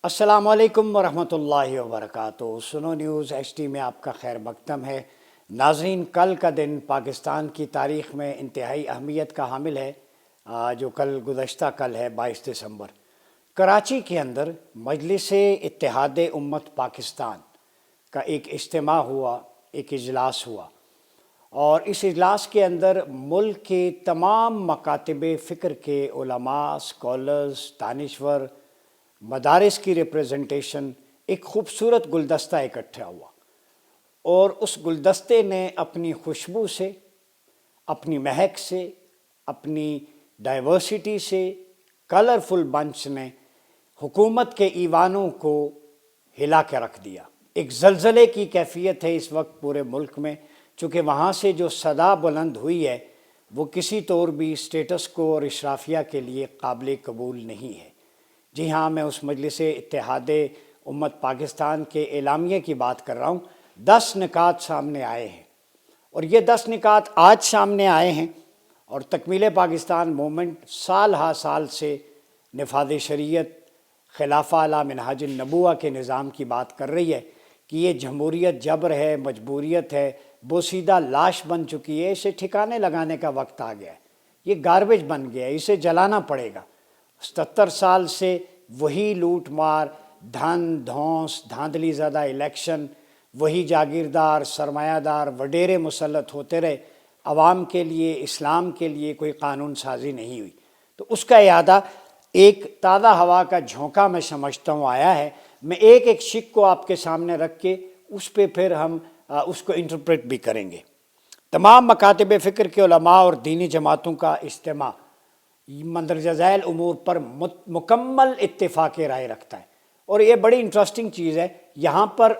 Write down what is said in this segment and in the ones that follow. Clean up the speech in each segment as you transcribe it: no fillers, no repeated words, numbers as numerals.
السلام علیکم ورحمۃ اللہ وبرکاتہ۔ سنو نیوز ایچ ڈی میں آپ کا خیر مقدم ہے۔ ناظرین، کل کا دن پاکستان کی تاریخ میں انتہائی اہمیت کا حامل ہے، جو گزشتہ کل ہے 22 دسمبر۔ کراچی کے اندر مجلس اتحاد امت پاکستان کا ایک اجتماع ہوا، ایک اجلاس ہوا، اور اس اجلاس کے اندر ملک کے تمام مکاتب فکر کے علماء، اسکالرز، دانشور، مدارس کی ریپریزنٹیشن ایک خوبصورت گلدستہ اکٹھا ہوا، اور اس گلدستے نے اپنی خوشبو سے، اپنی مہک سے، اپنی ڈائیورسٹی سے، کلرفل بنچ نے حکومت کے ایوانوں کو ہلا کے رکھ دیا۔ ایک زلزلے کی کیفیت ہے اس وقت پورے ملک میں، چونکہ وہاں سے جو صدا بلند ہوئی ہے وہ کسی طور بھی اسٹیٹس کو اور اشرافیہ کے لیے قابل قبول نہیں ہے۔ جی ہاں، میں اس مجلس اتحاد امت پاکستان کے اعلامیے کی بات کر رہا ہوں۔ 10 نکات سامنے آئے ہیں، اور یہ 10 نکات آج سامنے آئے ہیں، اور تکمیل پاکستان موومنٹ سال ہا سال سے نفاذ شریعت، خلافہ علی منہاج النبوہ کے نظام کی بات کر رہی ہے کہ یہ جمہوریت جبر ہے، مجبوریت ہے، بوسیدہ لاش بن چکی ہے، اسے ٹھکانے لگانے کا وقت آ گیا ہے، یہ گاربیج بن گیا ہے، اسے جلانا پڑے گا۔ 77 سال سے وہی لوٹ مار، دھن دھونس، دھاندلی زدہ الیکشن، وہی جاگیردار، سرمایہ دار وڈیرے مسلط ہوتے رہے، عوام کے لیے، اسلام کے لیے کوئی قانون سازی نہیں ہوئی۔ تو اس کا اعادہ ایک تازہ ہوا کا جھونکا میں سمجھتا ہوں آیا ہے۔ میں ایک ایک شق کو آپ کے سامنے رکھ کے اس پہ پھر ہم اس کو انٹرپریٹ بھی کریں گے۔ تمام مکاتب فکر کے علماء اور دینی جماعتوں کا اجتماع مندرجہ ذیل امور پر مکمل اتفاق رائے رکھتا ہے، اور یہ بڑی انٹرسٹنگ چیز ہے۔ یہاں پر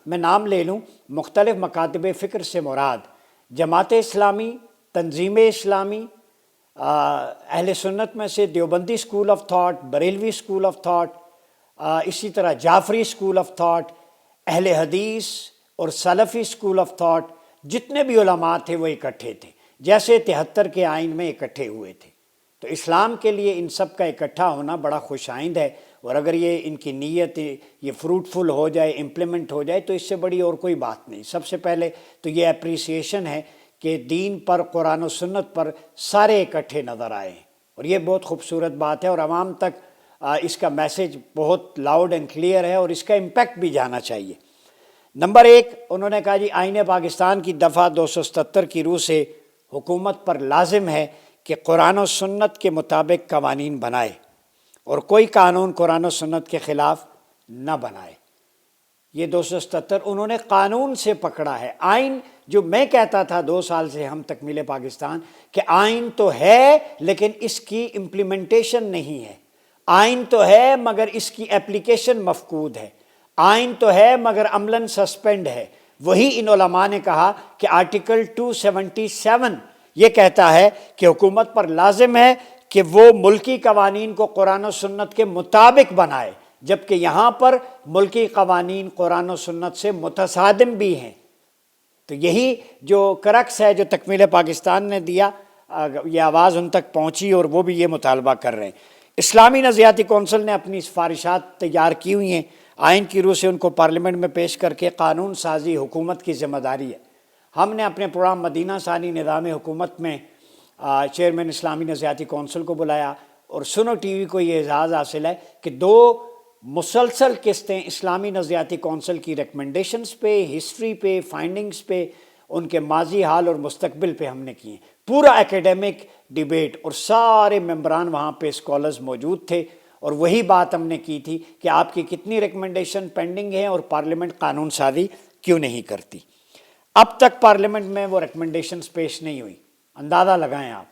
میں نام لے لوں، مختلف مکاتب فکر سے مراد جماعت اسلامی، تنظیم اسلامی، اہل سنت میں سے Deobandi school of thought, Barelvi school of thought, اسی طرح جعفری اسکول آف تھاٹ، اہل حدیث اور سلفی اسکول آف تھاٹ، جتنے بھی علماء تھے وہ اکٹھے تھے، جیسے 73 کے آئین میں اکٹھے ہوئے تھے۔ تو اسلام کے لیے ان سب کا اکٹھا ہونا بڑا خوش آئند ہے، اور اگر یہ ان کی نیت یہ فروٹفل ہو جائے، امپلیمنٹ ہو جائے، تو اس سے بڑی اور کوئی بات نہیں۔ سب سے پہلے تو یہ اپریسیشن ہے کہ دین پر، قرآن و سنت پر سارے اکٹھے نظر آئے ہیں، اور یہ بہت خوبصورت بات ہے، اور عوام تک اس کا میسج بہت لاؤڈ اینڈ کلیئر ہے، اور اس کا امپیکٹ بھی جانا چاہیے۔ نمبر 1، انہوں نے کہا جی آئین پاکستان کی دفعہ 277 کی روح سے حکومت پر لازم ہے کہ قرآن و سنت کے مطابق قوانین بنائے، اور کوئی قانون قرآن و سنت کے خلاف نہ بنائے۔ یہ 277 انہوں نے قانون سے پکڑا ہے۔ آئین جو میں کہتا تھا 2 سال سے ہم تکمیل پاکستان کہ آئین تو ہے لیکن اس کی امپلیمنٹیشن نہیں ہے، آئین تو ہے مگر اس کی اپلیکیشن مفقود ہے، آئین تو ہے مگر عملاً سسپینڈ ہے۔ وہی ان علماء نے کہا کہ آرٹیکل 277 یہ کہتا ہے کہ حکومت پر لازم ہے کہ وہ ملکی قوانین کو قرآن و سنت کے مطابق بنائے، جبکہ یہاں پر ملکی قوانین قرآن و سنت سے متصادم بھی ہیں۔ تو یہی جو کرکس ہے جو تکمیل پاکستان نے دیا، یہ آواز ان تک پہنچی، اور وہ بھی یہ مطالبہ کر رہے ہیں۔ اسلامی نظریاتی کونسل نے اپنی سفارشات تیار کی ہوئی ہیں، آئین کی روح سے ان کو پارلیمنٹ میں پیش کر کے قانون سازی حکومت کی ذمہ داری ہے۔ ہم نے اپنے پروگرام مدینہ ثانی نظام حکومت میں چیئرمین اسلامی نظریاتی کونسل کو بلایا، اور سنو ٹی وی کو یہ اعزاز حاصل ہے کہ 2 مسلسل قسطیں اسلامی نظریاتی کونسل کی ریکمنڈیشنز پہ، ہسٹری پہ، فائنڈنگز پہ، ان کے ماضی، حال اور مستقبل پہ ہم نے کی ہیں۔ پورا ایکیڈیمک ڈیبیٹ، اور سارے ممبران وہاں پہ اسکالرز موجود تھے، اور وہی بات ہم نے کی تھی کہ آپ کی کتنی ریکمنڈیشن پینڈنگ ہیں اور پارلیمنٹ قانون سازی کیوں نہیں کرتی۔ اب تک پارلیمنٹ میں وہ ریکمنڈیشنز پیش نہیں ہوئی۔ اندازہ لگائیں آپ،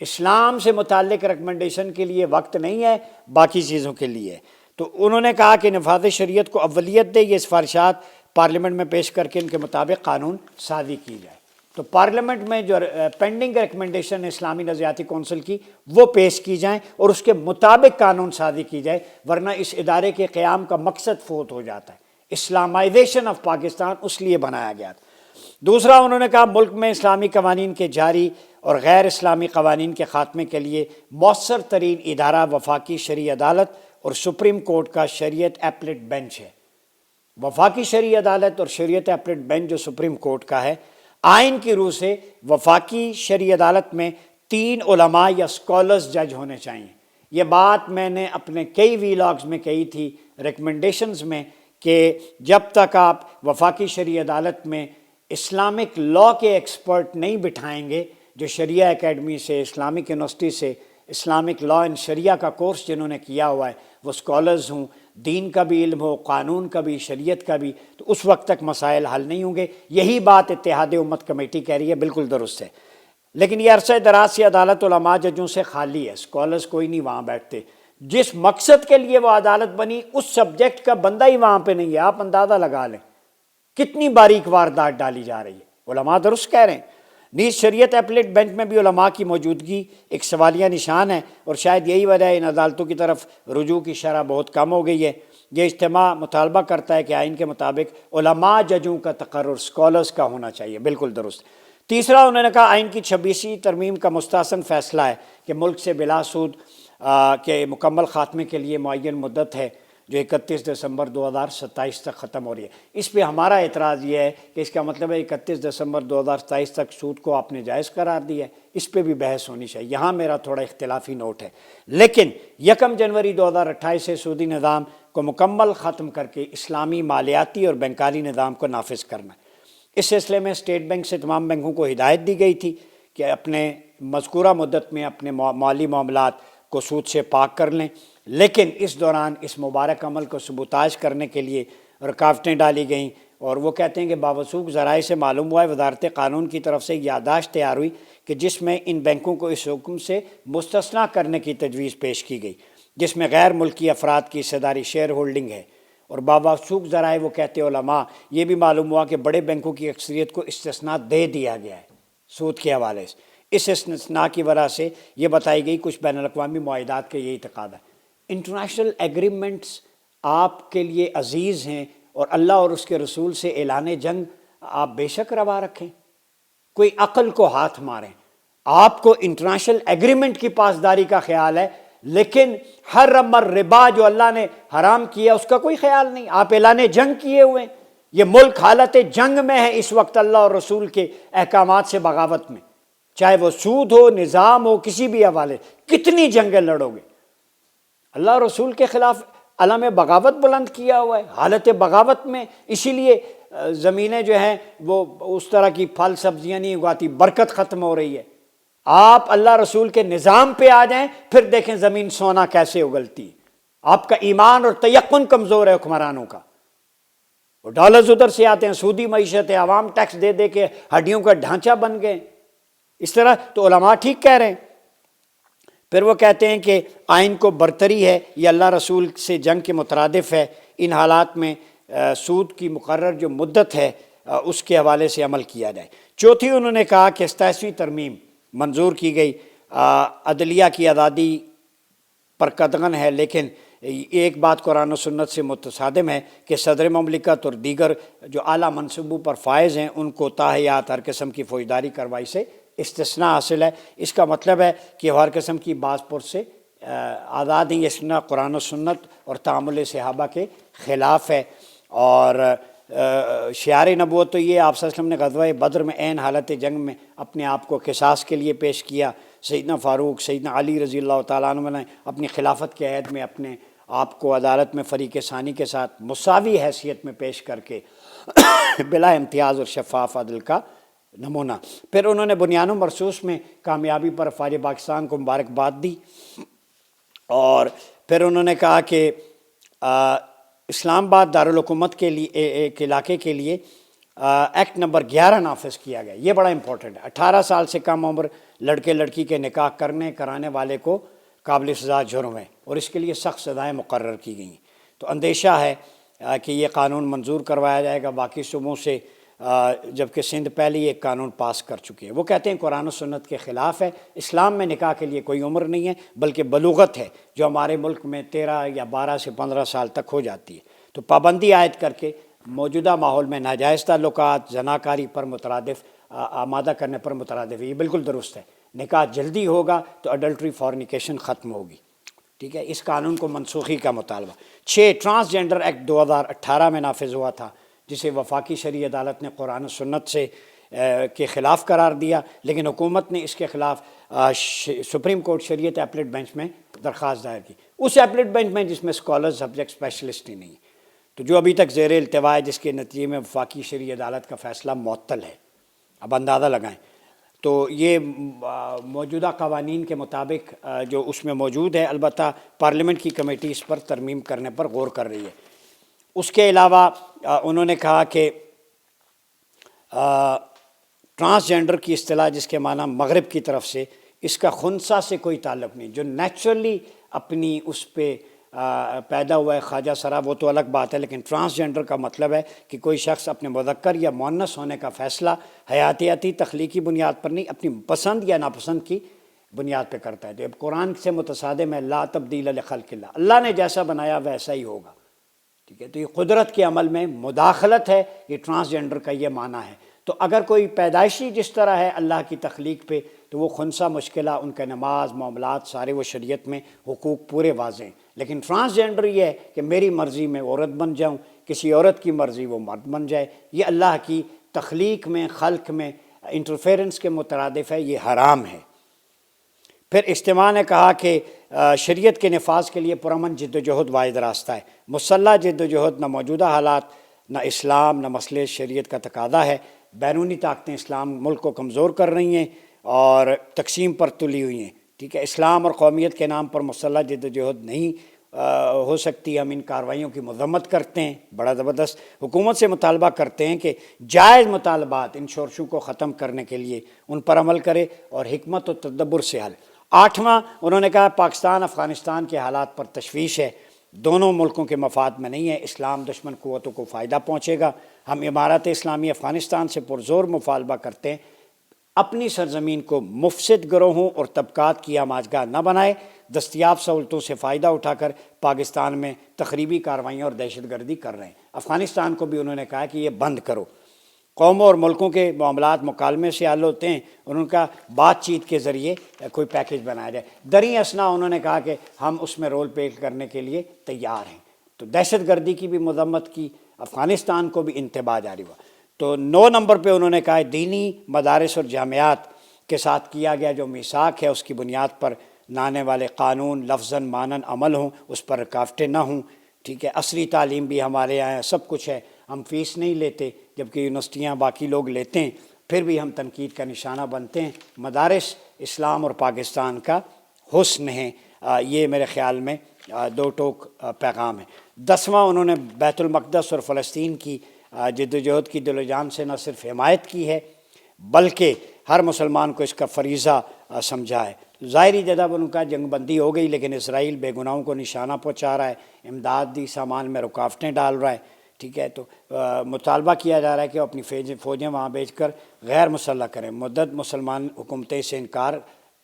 اسلام سے متعلق ریکمنڈیشن کے لیے وقت نہیں ہے، باقی چیزوں کے لیے۔ تو انہوں نے کہا کہ نفاذ شریعت کو اولیت دے، یہ سفارشات پارلیمنٹ میں پیش کر کے ان کے مطابق قانون سازی کی جائے۔ تو پارلیمنٹ میں جو پینڈنگ ریکمنڈیشن ہے اسلامی نظریاتی کونسل کی، وہ پیش کی جائیں اور اس کے مطابق قانون سازی کی جائے، ورنہ اس ادارے کے قیام کا مقصد فوت ہو جاتا ہے۔ اسلامائزیشن آف پاکستان اس لیے بنایا گیا تھا۔ دوسرا، انہوں نے کہا ملک میں اسلامی قوانین کے جاری اور غیر اسلامی قوانین کے خاتمے کے لیے مؤثر ترین ادارہ وفاقی شرعی عدالت اور سپریم کورٹ کا شریعت ایپلیٹ بینچ ہے۔ وفاقی شرعی عدالت اور شریعت ایپلیٹ بینچ جو سپریم کورٹ کا ہے، آئین کی روح سے وفاقی شرعی عدالت میں 3 علماء یا اسکالرز جج ہونے چاہیے۔ یہ بات میں نے اپنے کئی ویلاگز میں کہی تھی، ریکمنڈیشنز میں، کہ جب تک آپ وفاقی شرعی عدالت میں اسلامک لاء کے ایکسپرٹ نہیں بٹھائیں گے، جو شریعہ اکیڈمی سے، اسلامک یونیورسٹی سے اسلامک لاء اینڈ شریعہ کا کورس جنہوں نے کیا ہوا ہے وہ اسکالرز ہوں، دین کا بھی علم ہو، قانون کا بھی، شریعت کا بھی، تو اس وقت تک مسائل حل نہیں ہوں گے۔ یہی بات اتحاد امت کمیٹی کہہ رہی ہے، بالکل درست ہے۔ لیکن یہ عرصہ دراز سے عدالت علماء ججوں سے خالی ہے، اسکالرز کوئی نہیں وہاں بیٹھتے۔ جس مقصد کے لیے وہ عدالت بنی اس سبجیکٹ کا بندہ ہی وہاں پہ نہیں ہے، آپ اندازہ لگا لیں کتنی باریک واردات ڈالی جا رہی ہے۔ علماء درست کہہ رہے ہیں۔ نیز شریعت ایپلیٹ بینچ میں بھی علماء کی موجودگی ایک سوالیہ نشان ہے، اور شاید یہی وجہ ہے ان عدالتوں کی طرف رجوع کی شرح بہت کم ہو گئی ہے۔ یہ اجتماع مطالبہ کرتا ہے کہ آئین کے مطابق علماء ججوں کا تقرر اسکالرز کا ہونا چاہیے، بالکل درست۔ تیسرا انہوں نے کہا آئین کی 26ویں ترمیم کا مستحسن فیصلہ ہے کہ ملک سے بلا سود کے مکمل خاتمے کے لیے معین مدت ہے جو 31 دسمبر 2027 تک ختم ہو رہی ہے۔ اس پہ ہمارا اعتراض یہ ہے کہ اس کا مطلب ہے 31 دسمبر 2027 تک سود کو آپ نے جائز قرار دیا ہے، اس پہ بھی بحث ہونی چاہیے۔ یہاں میرا تھوڑا اختلافی نوٹ ہے، لیکن 1 جنوری 2028 سے سودی نظام کو مکمل ختم کر کے اسلامی مالیاتی اور بینکاری نظام کو نافذ کرنا ہے۔ اس سلسلے میں اسٹیٹ بینک سے تمام بینکوں کو ہدایت دی گئی تھی کہ اپنے مذکورہ مدت میں اپنے مالی معاملات کو سود سے پاک کر لیں، لیکن اس دوران اس مبارک عمل کو سبوتاژ کرنے کے لیے رکاوٹیں ڈالی گئیں، اور وہ کہتے ہیں کہ باوثوق ذرائع سے معلوم ہوا ہے وزارت قانون کی طرف سے ایک یادداشت تیار ہوئی کہ جس میں ان بینکوں کو اس حکم سے مستثنیٰ کرنے کی تجویز پیش کی گئی، جس میں غیر ملکی افراد کی حصہ داری شیئر ہولڈنگ ہے۔ اور باوثوق ذرائع وہ کہتے علماء یہ بھی معلوم ہوا کہ بڑے بینکوں کی اکثریت کو استثناء دے دیا گیا ہے سود کے حوالے سے۔ اس استثناء کی وجہ سے یہ بتائی گئی کچھ بین الاقوامی معاہدات کے یہی تقاضا ہے۔ انٹرنیشنل ایگریمنٹس آپ کے لیے عزیز ہیں، اور اللہ اور اس کے رسول سے اعلان جنگ آپ بے شک روا رکھیں، کوئی عقل کو ہاتھ ماریں۔ آپ کو انٹرنیشنل ایگریمنٹ کی پاسداری کا خیال ہے، لیکن حرم الربا جو اللہ نے حرام کیا اس کا کوئی خیال نہیں۔ آپ اعلان جنگ کیے ہوئے ہیں، یہ ملک حالت جنگ میں ہے اس وقت اللہ اور رسول کے احکامات سے بغاوت میں، چاہے وہ سود ہو، نظام ہو، کسی بھی حوالے۔ کتنی جنگیں لڑو گے؟ اللہ اور رسول کے خلاف علم بغاوت بلند کیا ہوا ہے، حالت بغاوت میں۔ اسی لیے زمینیں جو ہیں وہ اس طرح کی پھل سبزیاں نہیں اگاتی، برکت ختم ہو رہی ہے۔ آپ اللہ رسول کے نظام پہ آ جائیں، پھر دیکھیں زمین سونا کیسے اگلتی ہے۔ آپ کا ایمان اور تیقن کمزور ہے حکمرانوں کا، وہ ڈالرز ادھر سے آتے ہیں، سودی معیشت ہے، عوام ٹیکس دے دے کے ہڈیوں کا ڈھانچہ بن گئے۔ اس طرح تو علماء ٹھیک کہہ رہے ہیں۔ پھر وہ کہتے ہیں کہ آئین کو برتری ہے، یہ اللہ رسول سے جنگ کے مترادف ہے۔ ان حالات میں سود کی مقرر جو مدت ہے اس کے حوالے سے عمل کیا جائے۔ چوتھی انہوں نے کہا کہ 87ویں ترمیم منظور کی گئی، عدلیہ کی آزادی پر قدغن ہے، لیکن ایک بات قرآن و سنت سے متصادم ہے کہ صدر مملکت اور دیگر جو اعلیٰ منصبوں پر فائز ہیں ان کو تاحیات ہر قسم کی فوجداری کارروائی سے استثناء حاصل ہے۔ اس کا مطلب ہے کہ ہر قسم کی باز پرس سے آزاد ہیں۔ یہ سننا قرآن و سنت اور تعامل صحابہ کے خلاف ہے۔ اور شعار نبوت تو یہ آپ صلی اللہ علیہ وسلم نے غزوہ بدر میں عین حالت جنگ میں اپنے آپ کو قصاص کے لیے پیش کیا۔ سیدنا فاروق، سیدنا علی رضی اللہ تعالیٰ عنہ نے اپنی خلافت کے عہد میں اپنے آپ کو عدالت میں فریق ثانی کے ساتھ مساوی حیثیت میں پیش کر کے بلا امتیاز اور شفاف عدل کا نمونہ۔ پھر انہوں نے بنیان و مرصوص میں کامیابی پر افواج پاکستان کو مبارکباد دی، اور پھر انہوں نے کہا کہ اسلام آباد دارالحکومت کے لیے ایک علاقے کے لیے ایکٹ نمبر 11 نافذ کیا گیا۔ یہ بڑا امپورٹنٹ ہے۔ 18 سال سے کم عمر لڑکے لڑکی کے نکاح کرانے والے کو قابل سزا جرم ہے، اور اس کے لیے سخت سزائیں مقرر کی گئی ہیں۔ تو اندیشہ ہے کہ یہ قانون منظور کروایا جائے گا باقی صوبوں سے، جبکہ سندھ پہلے ہی ایک قانون پاس کر چکی ہے۔ وہ کہتے ہیں قرآن و سنت کے خلاف ہے۔ اسلام میں نکاح کے لیے کوئی عمر نہیں ہے، بلکہ بلوغت ہے جو ہمارے ملک میں 13 یا 12 سے 15 سال تک ہو جاتی ہے۔ تو پابندی عائد کر کے موجودہ ماحول میں ناجائز تعلقات، زناکاری پر مترادف آمادہ کرنے پر مترادف ہے۔ یہ بالکل درست ہے۔ نکاح جلدی ہوگا تو اڈلٹری فورنیکیشن ختم ہوگی۔ ٹھیک ہے، اس قانون کو منسوخی کا مطالبہ۔ 6 ٹرانسجنڈر ایکٹ 2018 میں نافذ ہوا تھا، جسے وفاقی شرعی عدالت نے قرآن و سنت سے کے خلاف قرار دیا، لیکن حکومت نے اس کے خلاف سپریم کورٹ شریعت ایپلیٹ بینچ میں درخواست دائر کی، اس ایپلیٹ بینچ میں جس میں اسکالر سبجیکٹ اسپیشلسٹ ہی نہیں، تو جو ابھی تک زیر التوا ہے، جس کے نتیجے میں وفاقی شرعی عدالت کا فیصلہ معطل ہے۔ اب اندازہ لگائیں، تو یہ موجودہ قوانین کے مطابق جو اس میں موجود ہے، البتہ پارلیمنٹ کی کمیٹی اس پر ترمیم کرنے پر غور کر رہی ہے۔ اس کے علاوہ انہوں نے کہا کہ ٹرانسجنڈر کی اصطلاح جس کے معنی مغرب کی طرف سے، اس کا خنثی سے کوئی تعلق نہیں، جو نیچرلی اپنی اس پہ پیدا ہوا ہے خواجہ سرا، وہ تو الگ بات ہے، لیکن ٹرانسجنڈر کا مطلب ہے کہ کوئی شخص اپنے مذکر یا مؤنث ہونے کا فیصلہ حیاتیاتی تخلیقی بنیاد پر نہیں، اپنی پسند یا ناپسند کی بنیاد پہ کرتا ہے۔ تو اب قرآن سے متصادم ہے، لا تبدیل لخلق اللہ، اللہ نے جیسا بنایا ویسا ہی ہوگا، ٹھیک ہے۔ تو یہ قدرت کے عمل میں مداخلت ہے، یہ ٹرانسجنڈر کا یہ معنی ہے۔ تو اگر کوئی پیدائشی جس طرح ہے اللہ کی تخلیق پہ، تو وہ خنثی مشکلہ، ان کا نماز معاملات سارے وہ شریعت میں حقوق پورے واضح ہیں، لیکن ٹرانسجنڈر یہ ہے کہ میری مرضی میں عورت بن جاؤں، کسی عورت کی مرضی وہ مرد بن جائے، یہ اللہ کی تخلیق میں خلق میں انٹرفیرنس کے مترادف ہے، یہ حرام ہے۔ پھر اجتماع نے کہا کہ شریعت کے نفاذ کے لیے پرامن جد و جہد واحد راستہ ہے، مسلح جد و جہد نہ موجودہ حالات، نہ اسلام، نہ مسئلے شریعت کا تقاضا ہے۔ بیرونی طاقتیں اسلام ملک کو کمزور کر رہی ہیں اور تقسیم پر تلی ہوئی ہیں، ٹھیک ہے۔ اسلام اور قومیت کے نام پر مسلح جد و جہد نہیں ہو سکتی، ہم ان کارروائیوں کی مذمت کرتے ہیں، بڑا زبردست۔ حکومت سے مطالبہ کرتے ہیں کہ جائز مطالبات، ان شورشوں کو ختم کرنے کے لیے ان پر عمل کرے اور حکمت و تدبر سے حل۔ 8واں انہوں نے کہا پاکستان افغانستان کے حالات پر تشویش ہے، دونوں ملکوں کے مفاد میں نہیں ہے، اسلام دشمن قوتوں کو فائدہ پہنچے گا۔ ہم امارت اسلامی افغانستان سے پرزور مطالبہ کرتے ہیں اپنی سرزمین کو مفسد گروہوں اور طبقات کی آماجگاہ نہ بنائے، دستیاب سہولتوں سے فائدہ اٹھا کر پاکستان میں تخریبی کارروائیاں اور دہشت گردی کر رہے ہیں۔ افغانستان کو بھی انہوں نے کہا کہ یہ بند کرو۔ قوموں اور ملکوں کے معاملات مکالمے سے حل ہوتے ہیں، اور ان کا بات چیت کے ذریعے کوئی پیکیج بنایا جائے۔ دریں اثنا انہوں نے کہا کہ ہم اس میں رول پلے کرنے کے لیے تیار ہیں۔ تو دہشت گردی کی بھی مذمت کی، افغانستان کو بھی انتباہ جاری ہوا۔ تو 9 نمبر پہ انہوں نے کہا دینی مدارس اور جامعات کے ساتھ کیا گیا جو میثاق ہے، اس کی بنیاد پر نہ آنے والے قانون لفظاً مانن عمل ہوں، اس پر رکاوٹیں نہ ہوں، ٹھیک ہے۔ عصری تعلیم بھی ہمارے یہاں سب کچھ ہے، ہم فیس نہیں لیتے، جبکہ یونیورسٹیاں باقی لوگ لیتے ہیں، پھر بھی ہم تنقید کا نشانہ بنتے ہیں۔ مدارس اسلام اور پاکستان کا حسن ہے، یہ میرے خیال میں 2 ٹوک پیغام ہے۔ 10واں انہوں نے بیت المقدس اور فلسطین کی جد و جہد کی دل و جان سے نہ صرف حمایت کی ہے بلکہ ہر مسلمان کو اس کا فریضہ سمجھا ہے۔ ظاہری جدب ان کا جنگ بندی ہو گئی، لیکن اسرائیل بے گناہوں کو نشانہ پہنچا رہا ہے، امدادی سامان میں رکاوٹیں ڈال رہا ہے، ٹھیک ہے۔ تو مطالبہ کیا جا رہا ہے کہ وہ اپنی فوجیں وہاں بھیج کر غیر مسلح کریں۔ مدت مسلمان حکومتیں سے انکار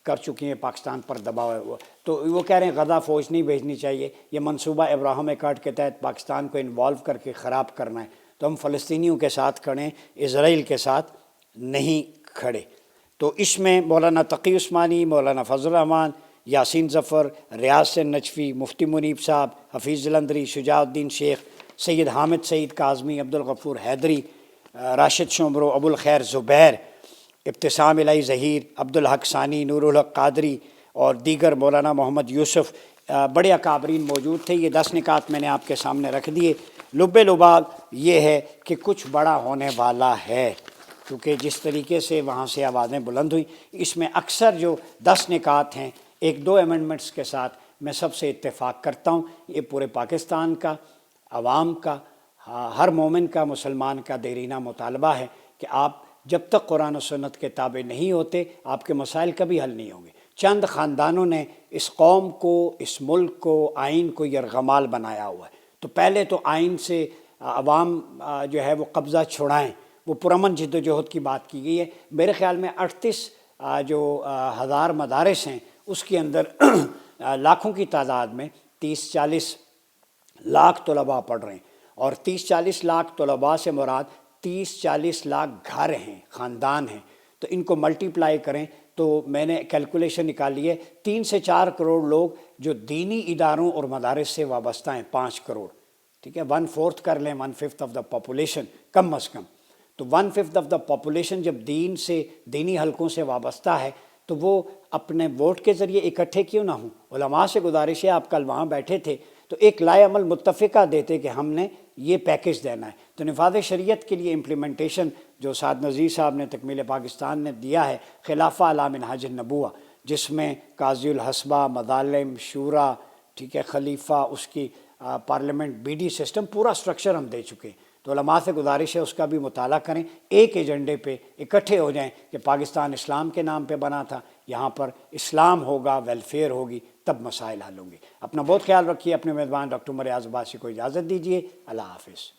کر چکی ہیں، پاکستان پر دباؤ ہے تو وہ کہہ رہے ہیں غزہ فوج نہیں بھیجنی چاہیے، یہ منصوبہ ابراہم ایکارڈ کے تحت پاکستان کو انوالو کر کے خراب کرنا ہے۔ تو ہم فلسطینیوں کے ساتھ کھڑے، اسرائیل کے ساتھ نہیں کھڑے۔ تو اس میں مولانا تقی عثمانی، مولانا فضل الرحمان، یاسین ظفر، ریاض سے نجفی، مفتی منیب صاحب، حفیظ جلندری، شجاع الدین شیخ، سید حامد سعید کاظمی، عبدالغفور حیدری، راشد شومرو، ابو الخیر زبیر، ابتسام الہی ظہیر، عبدالحق ثانی، نور الحق قادری اور دیگر، مولانا محمد یوسف، بڑے اکابرین موجود تھے۔ یہ 10 نکات میں نے آپ کے سامنے رکھ دیے۔ لب لباب یہ ہے کہ کچھ بڑا ہونے والا ہے، کیونکہ جس طریقے سے وہاں سے آوازیں بلند ہوئیں، اس میں اکثر جو 10 نکات ہیں 1-2 ایمنڈمنٹس کے ساتھ میں سب سے اتفاق کرتا ہوں۔ یہ پورے پاکستان کا، عوام کا، ہر مومن کا، مسلمان کا دیرینہ مطالبہ ہے کہ آپ جب تک قرآن و سنت کے تابع نہیں ہوتے، آپ کے مسائل کبھی حل نہیں ہوں گے۔ چند خاندانوں نے اس قوم کو، اس ملک کو، آئین کو یرغمال بنایا ہوا ہے۔ تو پہلے تو آئین سے عوام جو ہے وہ قبضہ چھڑائیں، وہ پرامن جد و جہد کی بات کی گئی ہے۔ میرے خیال میں 38 جو ہزار مدارس ہیں، اس کے اندر لاکھوں کی تعداد میں 30-40 لاکھ طلباء پڑھ رہے ہیں، اور 30-40 لاکھ طلباء سے مراد 30-40 لاکھ گھر ہیں، خاندان ہیں۔ تو ان کو ملٹی پلائی کریں تو میں نے کیلکولیشن نکالی ہے 3 سے 4 کروڑ لوگ جو دینی اداروں اور مدارس سے وابستہ ہیں، 5 کروڑ، ٹھیک ہے، 1/4 کر لیں، 1/5 آف دا پاپولیشن کم از کم، تو 1/5 آف دا پاپولیشن جب دینی حلقوں سے وابستہ ہے تو وہ اپنے ووٹ کے ذریعے اکٹھے کیوں نہ ہوں۔ علماء سے گزارش ہے، آپ کل وہاں بیٹھے تھے تو ایک لائے عمل متفقہ دیتے کہ ہم نے یہ پیکج دینا ہے، تو نفاذ شریعت کے لیے امپلیمنٹیشن جو سعد نذیر صاحب نے تکمیل پاکستان نے دیا ہے، خلافہ علی منہاج النبوہ، جس میں قاضی الحسبہ، مظالم، شورا، ٹھیک ہے، خلیفہ، اس کی پارلیمنٹ، بی ڈی سسٹم، پورا سٹرکچر ہم دے چکے ہیں۔ تو علماء سے گزارش ہے اس کا بھی مطالعہ کریں، ایک ایجنڈے پہ اکٹھے ہو جائیں کہ پاکستان اسلام کے نام پہ بنا تھا، یہاں پر اسلام ہوگا، ویلفیئر ہوگی، تب مسائل حل ہوں گے۔ اپنا بہت خیال رکھیے، اپنے میزبان ڈاکٹر عمر ایاز عباسی کو اجازت دیجیے، اللہ حافظ۔